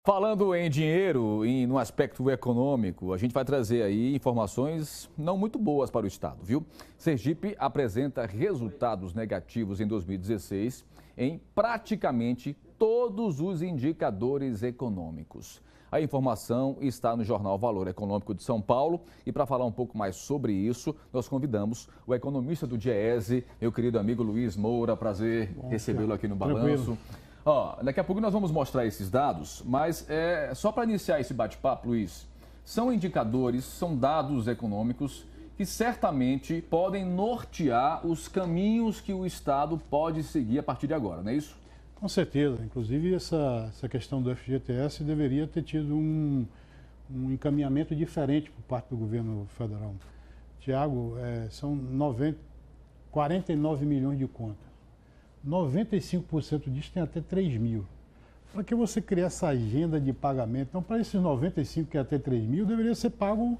Falando em dinheiro e no aspecto econômico, a gente vai trazer aí informações não muito boas para o estado, viu? Sergipe apresenta resultados negativos em 2016 em praticamente todos os indicadores econômicos. A informação está no jornal Valor Econômico de São Paulo e para falar um pouco mais sobre isso, nós convidamos o economista do Diese, meu querido amigo Luiz Moura. Prazer recebê-lo aqui no Balanço. Daqui a pouco nós vamos mostrar esses dados, mas só para iniciar esse bate-papo, Luiz, são indicadores, são dados econômicos que certamente podem nortear os caminhos que o Estado pode seguir a partir de agora, não é isso? Com certeza. Inclusive, essa questão do FGTS deveria ter tido um encaminhamento diferente por parte do governo federal. Tiago, são 49 milhões de contas. 95% disso tem até 3 mil. Para que você criar essa agenda de pagamento? Então, para esses 95 que é até 3 mil, deveria ser pago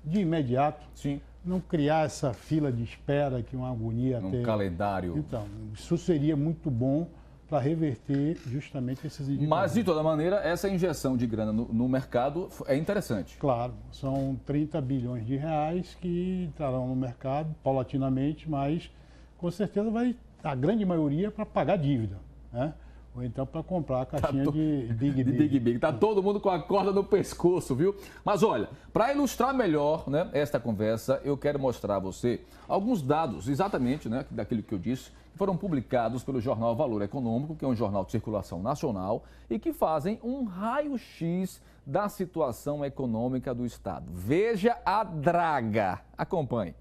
de imediato. Sim. Não criar essa fila de espera, que é uma agonia até... Um calendário. Então, isso seria muito bom para reverter justamente esses indicadores. Mas, de toda maneira, essa injeção de grana no mercado é interessante. Claro, são 30 bilhões de reais que entrarão no mercado paulatinamente, mas com certeza vai... a grande maioria para pagar dívida, né? Ou então para comprar a caixinha de Big Big. Tá todo mundo com a corda no pescoço, viu? Mas olha, para ilustrar melhor, né, esta conversa, eu quero mostrar a você alguns dados, exatamente, né, daquilo que eu disse, que foram publicados pelo jornal Valor Econômico, que é um jornal de circulação nacional, e que fazem um raio-x da situação econômica do Estado. Veja a draga. Acompanhe.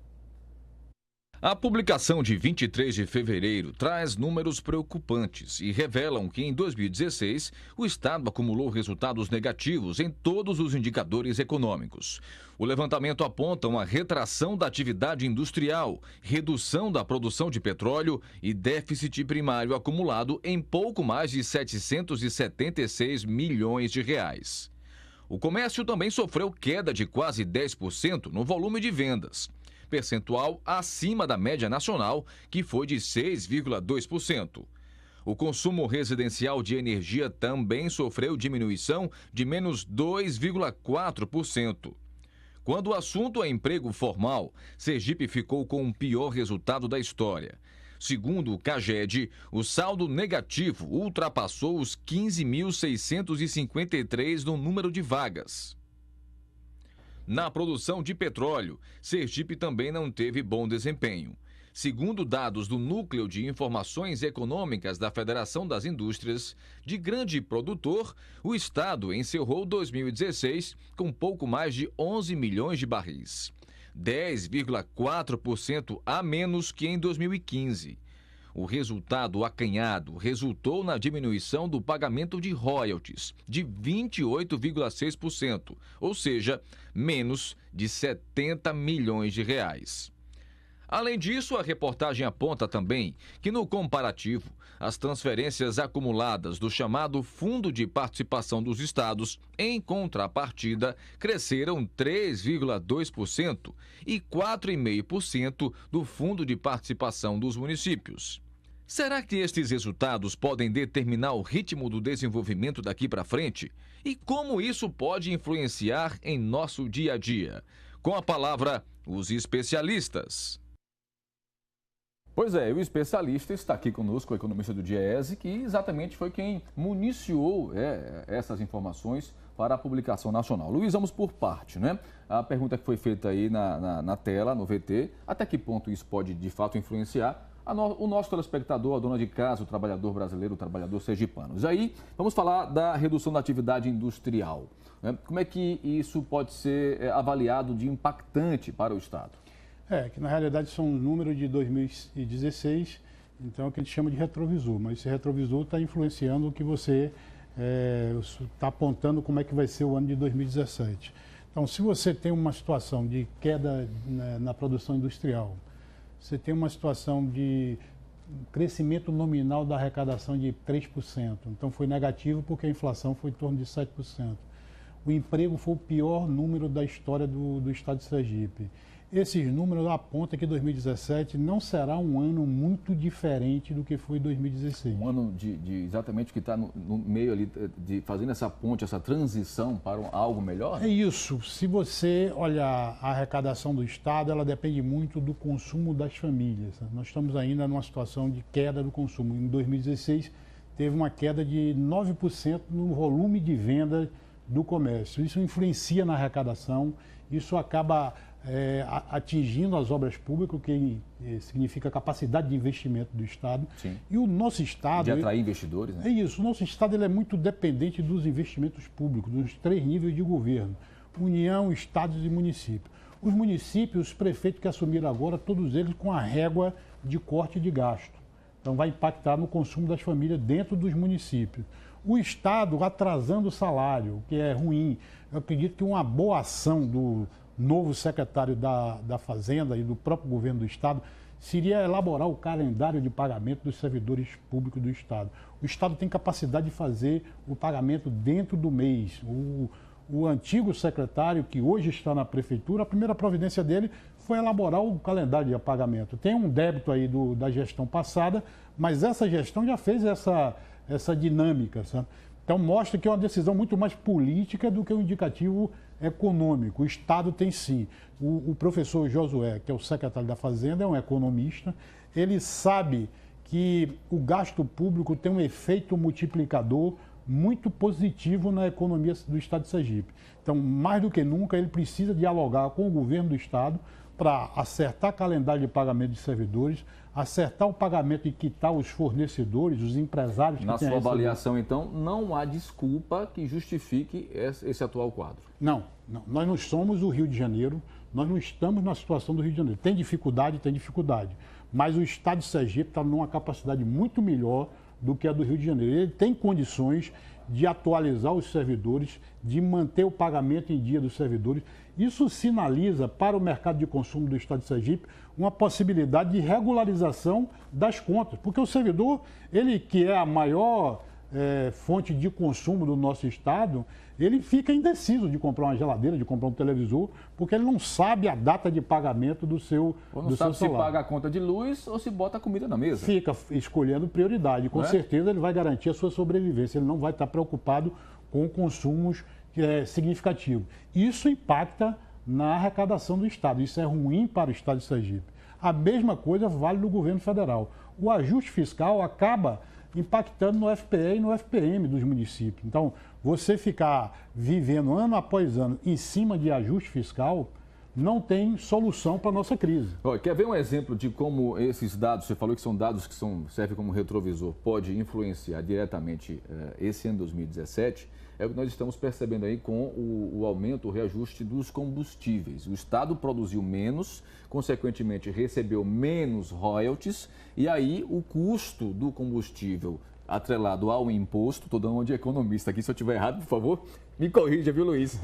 A publicação de 23 de fevereiro traz números preocupantes e revelam que em 2016 o Estado acumulou resultados negativos em todos os indicadores econômicos. O levantamento aponta uma retração da atividade industrial, redução da produção de petróleo e déficit primário acumulado em pouco mais de 776 milhões de reais. O comércio também sofreu queda de quase 10% no volume de vendas, percentual acima da média nacional, que foi de 6,2%. O consumo residencial de energia também sofreu diminuição de menos 2,4%. Quando o assunto é emprego formal, Sergipe ficou com o pior resultado da história. Segundo o CAGED, o saldo negativo ultrapassou os 15.653 no número de vagas. Na produção de petróleo, Sergipe também não teve bom desempenho. Segundo dados do Núcleo de Informações Econômicas da Federação das Indústrias, de grande produtor, o Estado encerrou 2016 com pouco mais de 11 milhões de barris, 10,4% a menos que em 2015. O resultado acanhado resultou na diminuição do pagamento de royalties de 28,6%, ou seja, menos de 70 milhões de reais. Além disso, a reportagem aponta também que, no comparativo, as transferências acumuladas do chamado Fundo de Participação dos Estados, em contrapartida, cresceram 3,2% e 4,5% do Fundo de Participação dos Municípios. Será que estes resultados podem determinar o ritmo do desenvolvimento daqui para frente? E como isso pode influenciar em nosso dia a dia? Com a palavra, os especialistas. Pois é, o especialista está aqui conosco, o economista do Diese, que exatamente foi quem municiou essas informações para a publicação nacional. Luiz, vamos por parte, né? A pergunta que foi feita aí na tela, no VT, até que ponto isso pode de fato influenciar o nosso telespectador, a dona de casa, o trabalhador brasileiro, o trabalhador sergipano. E aí, vamos falar da redução da atividade industrial, né? Como é que isso pode ser avaliado de impactante para o Estado? Que na realidade são números de 2016, então é o que a gente chama de retrovisor, mas esse retrovisor está influenciando o que você está apontando como é que vai ser o ano de 2017. Então, se você tem uma situação de queda na produção industrial, você tem uma situação de crescimento nominal da arrecadação de 3%, então foi negativo porque a inflação foi em torno de 7%. O emprego foi o pior número da história do Estado de Sergipe. Esses números apontam que 2017 não será um ano muito diferente do que foi 2016. Um ano exatamente que está no meio ali, de fazendo essa ponte, essa transição para algo melhor? É isso. Se você olhar a arrecadação do Estado, ela depende muito do consumo das famílias. Nós estamos ainda numa situação de queda do consumo. Em 2016, teve uma queda de 9% no volume de venda do comércio. Isso influencia na arrecadação, isso acaba atingindo as obras públicas, o que significa a capacidade de investimento do Estado. Sim. E o nosso Estado... De atrair investidores, né? É isso. O nosso Estado ele é muito dependente dos investimentos públicos, dos 3 níveis de governo: União, Estados e municípios. Os municípios, os prefeitos que assumiram agora, todos eles com a régua de corte de gasto. Então vai impactar no consumo das famílias dentro dos municípios. O Estado atrasando o salário, o que é ruim. Eu acredito que uma boa ação do novo secretário da Fazenda e do próprio governo do Estado seria elaborar o calendário de pagamento dos servidores públicos do Estado. O Estado tem capacidade de fazer o pagamento dentro do mês. O antigo secretário, que hoje está na prefeitura, a primeira providência dele foi elaborar o calendário de pagamento. Tem um débito aí da gestão passada, mas essa gestão já fez essa dinâmica, sabe? Então mostra que é uma decisão muito mais política do que um indicativo econômico. O Estado tem sim. O professor Josué, que é o secretário da Fazenda, é um economista, ele sabe que o gasto público tem um efeito multiplicador muito positivo na economia do Estado de Sergipe. Então, mais do que nunca, ele precisa dialogar com o governo do Estado para acertar calendário de pagamento de servidores, acertar o pagamento e quitar os fornecedores, os empresários que Na sua avaliação, então, não há desculpa que justifique esse atual quadro? Não. Nós não somos o Rio de Janeiro, nós não estamos na situação do Rio de Janeiro. Tem dificuldade, mas o Estado de Sergipe está numa capacidade muito melhor do que a do Rio de Janeiro. Ele tem condições de atualizar os servidores, de manter o pagamento em dia dos servidores. Isso sinaliza para o mercado de consumo do Estado de Sergipe uma possibilidade de regularização das contas, porque o servidor, ele que é a maior fonte de consumo do nosso Estado, ele fica indeciso de comprar uma geladeira, de comprar um televisor, porque ele não sabe a data de pagamento do seu salário. Ou não sabe se paga a conta de luz ou se bota a comida na mesa. Fica escolhendo prioridade. Com certeza ele vai garantir a sua sobrevivência. Ele não vai estar preocupado com consumos significativos. Isso impacta na arrecadação do Estado. Isso é ruim para o Estado de Sergipe. A mesma coisa vale do governo federal. O ajuste fiscal acaba impactando no FPE e no FPM dos municípios. Então, você ficar vivendo ano após ano em cima de ajuste fiscal não tem solução para a nossa crise. Quer ver um exemplo de como esses dados, você falou que são dados que servem como retrovisor, pode influenciar diretamente esse ano 2017? É o que nós estamos percebendo aí com o aumento, o reajuste dos combustíveis. O Estado produziu menos, consequentemente recebeu menos royalties, e aí o custo do combustível atrelado ao imposto, estou dando uma de economista aqui, se eu estiver errado, por favor, me corrija, viu, Luiz?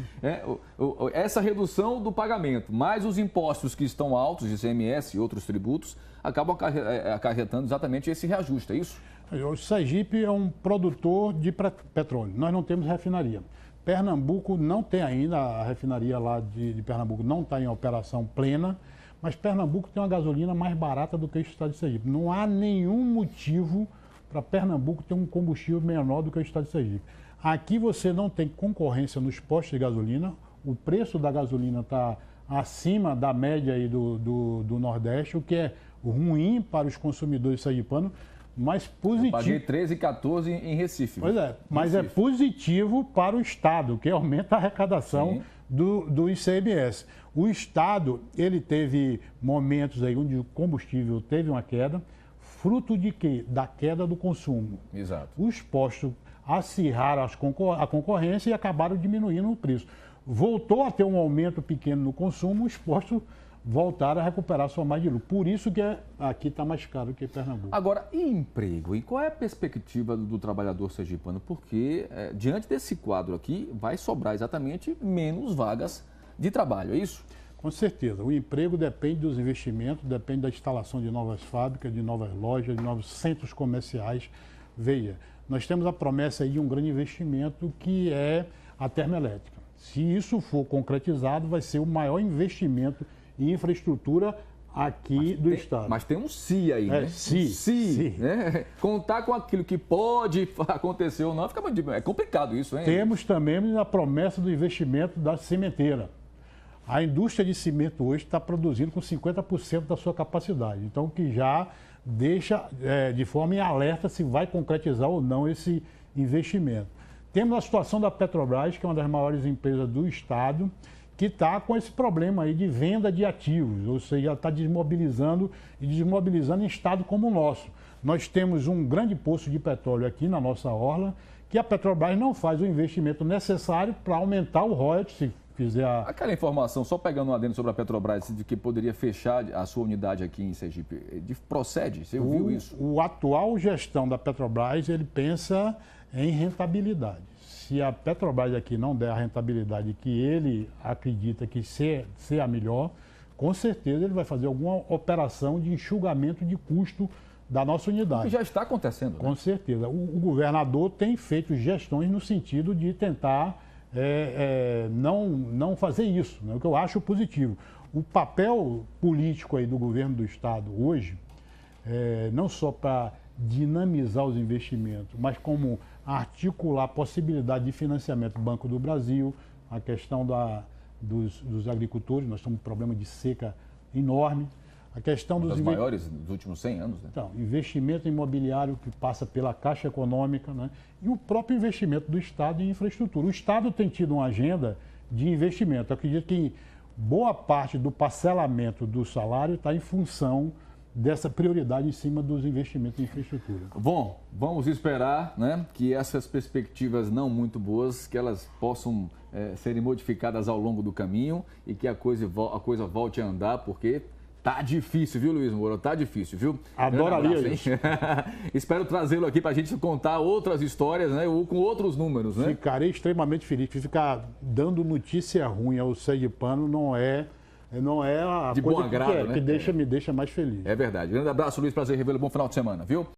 Essa redução do pagamento, mais os impostos que estão altos, ICMS e outros tributos, acabam acarretando exatamente esse reajuste, é isso? O Sergipe é um produtor de petróleo, nós não temos refinaria. Pernambuco não tem ainda, a refinaria lá de Pernambuco não está em operação plena, mas Pernambuco tem uma gasolina mais barata do que o Estado de Sergipe. Não há nenhum motivo para Pernambuco ter um combustível menor do que o Estado de Sergipe. Aqui você não tem concorrência nos postos de gasolina, o preço da gasolina está acima da média aí do Nordeste, o que é ruim para os consumidores sergipanos, mas positivo. Eu paguei 13 e 14 em Recife. Pois é, mas Recife. É positivo para o Estado, que aumenta a arrecadação do ICMS. O Estado, ele teve momentos aí onde o combustível teve uma queda, fruto de quê? Da queda do consumo. Exato. Os postos acirraram a concorrência e acabaram diminuindo o preço. Voltou a ter um aumento pequeno no consumo, os postos voltaram a recuperar sua margem de lucro. Por isso que aqui está mais caro que Pernambuco. Agora, e emprego? E qual é a perspectiva do trabalhador sergipano? Porque, diante desse quadro aqui, vai sobrar exatamente menos vagas de trabalho, é isso? Com certeza. O emprego depende dos investimentos, depende da instalação de novas fábricas, de novas lojas, de novos centros comerciais. Veja, nós temos a promessa aí de um grande investimento que é a termoelétrica. Se isso for concretizado, vai ser o maior investimento e infraestrutura aqui do Estado. Mas tem um se aí, né? Se. Né? Contar com aquilo que pode acontecer ou não, é complicado isso, hein? Temos também a promessa do investimento da cimenteira. A indústria de cimento hoje está produzindo com 50% da sua capacidade. Então, o que já deixa de forma em alerta se vai concretizar ou não esse investimento. Temos a situação da Petrobras, que é uma das maiores empresas do Estado, que está com esse problema aí de venda de ativos, ou seja, ela está desmobilizando em estado como o nosso. Nós temos um grande poço de petróleo aqui na nossa orla, que a Petrobras não faz o investimento necessário para aumentar o royalties, se fizer Aquela informação, só pegando um adendo sobre a Petrobras, de que poderia fechar a sua unidade aqui em Sergipe, procede? Você ouviu isso? O atual gestão da Petrobras, ele pensa em rentabilidade. Se a Petrobras aqui não der a rentabilidade que ele acredita que ser a melhor, com certeza ele vai fazer alguma operação de enxugamento de custo da nossa unidade. Que já está acontecendo. Com certeza. O governador tem feito gestões no sentido de tentar não fazer isso, né? O que eu acho positivo. O papel político aí do governo do Estado hoje, não só para dinamizar os investimentos, mas como articular a possibilidade de financiamento do Banco do Brasil, a questão dos agricultores, nós temos um problema de seca enorme. A questão dos maiores dos últimos 100 anos. Né? Então, investimento imobiliário que passa pela Caixa Econômica, né? E o próprio investimento do Estado em infraestrutura. O Estado tem tido uma agenda de investimento. Eu acredito que boa parte do parcelamento do salário está em função dessa prioridade em cima dos investimentos em infraestrutura. Bom, vamos esperar, né, que essas perspectivas não muito boas, que elas possam serem modificadas ao longo do caminho e que a coisa volte a andar, porque tá difícil, viu, Luiz Moura? Tá difícil, viu? Adoraria isso. Espero trazê-lo aqui para a gente contar outras histórias, né? Ou com outros números, né? Ficarei extremamente feliz. Ficar dando notícia ruim ao sergipano não é a de coisa bom agrado, né? me deixa mais feliz. É verdade. Grande abraço, Luiz. Prazer revê-lo. Bom final de semana, viu?